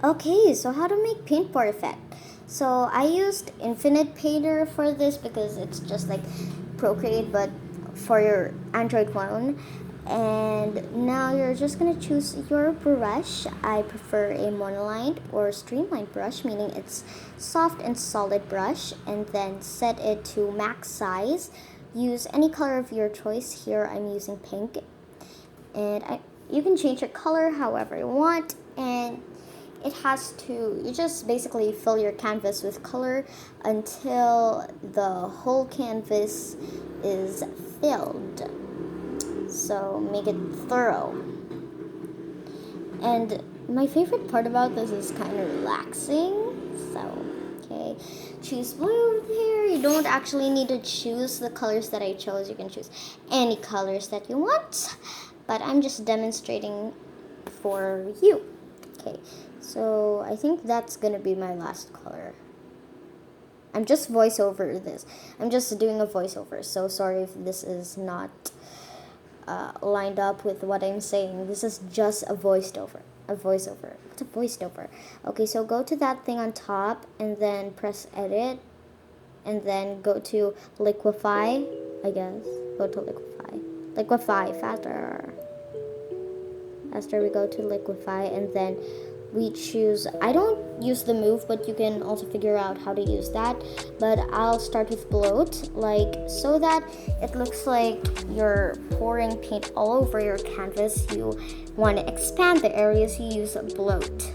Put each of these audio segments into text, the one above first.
Okay, so how to make paint pour effect. So I used Infinite Painter for this because it's just like Procreate but for your Android phone. And now you're just gonna choose your brush. I prefer a monolined or streamlined brush, meaning it's soft and solid brush, and then set it to max size. Use any color of your choice. Here I'm using pink, and you can change your color however you want, and it has to, you just basically fill your canvas with color until the whole canvas is filled. So make it thorough. And my favorite part about this is kind of relaxing. So, okay, choose blue here. You don't actually need to choose the colors that I chose. You can choose any colors that you want, but I'm just demonstrating for you. Okay, so I think that's gonna be my last color. I'm just voiceover this. I'm just doing a voiceover. So sorry if this is not lined up with what I'm saying. This is just a voiceover. A voiceover. It's a voiceover. Okay, so go to that thing on top and then press edit, and then go to liquify. I guess go to liquify. Liquify faster. Faster. We go to liquify, and then we choose, I don't use the move, but you can also figure out how to use that, but I'll start with bloat, like so that it looks like you're pouring paint all over your canvas. You want to expand the areas, you use bloat,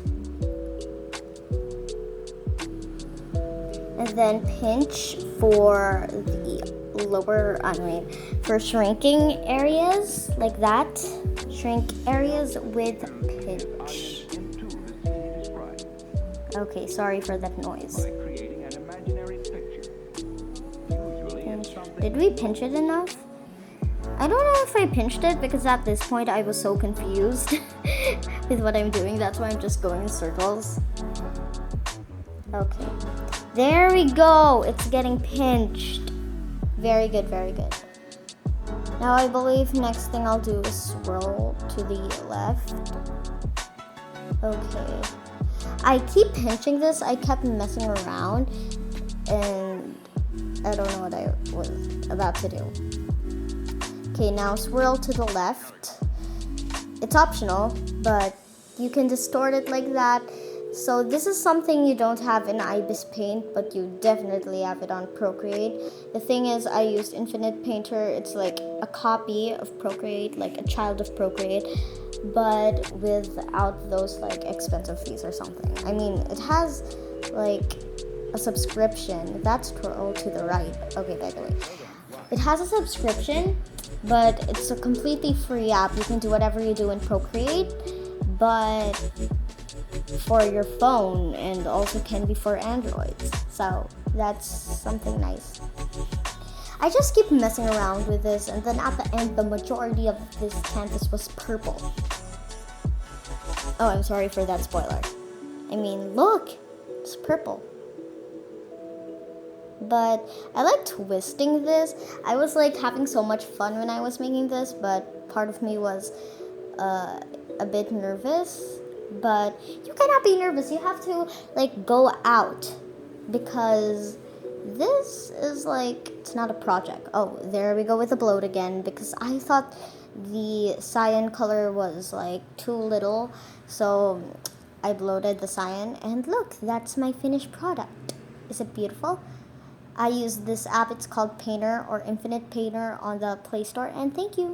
and then pinch for the lower, for shrinking areas, like that. Shrink areas with pinch. Okay, sorry for that noise. Pinch. Did we pinch it enough? I don't know if I pinched it because at this point I was so confused with what I'm doing. That's why I'm just going in circles. Okay, there we go. It's getting pinched. Very good, very good. Now I believe next thing I'll do is swirl to the left. Okay. I keep pinching this. I kept messing around and I don't know what I was about to do. Okay, now swirl to the left. It's optional, but you can distort it like that. So this is something you don't have in Ibis Paint, but you definitely have it on Procreate. The thing is, I used Infinite Painter. It's like a copy of Procreate, like a child of Procreate, but without those like expensive fees or something. I mean, it has like a subscription. That's twirl to the right. Okay, by the way, it has a subscription, but it's a completely free app. You can do whatever you do in Procreate, but for your phone, and also can be for Androids. So that's something nice. I just keep messing around with this, and then at the end, the majority of this canvas was purple. Oh, I'm sorry for that spoiler. I mean, look, it's purple. But I like twisting this. I was like having so much fun when I was making this, but part of me was a bit nervous. But you cannot be nervous. You have to like go out, because this is like, it's not a project. Oh, there we go with the bloat again, because I thought the cyan color was like too little, so I bloated the cyan, and look, that's my finished product. Is it beautiful? I use this app. It's called Painter or Infinite Painter on the Play Store, and thank you.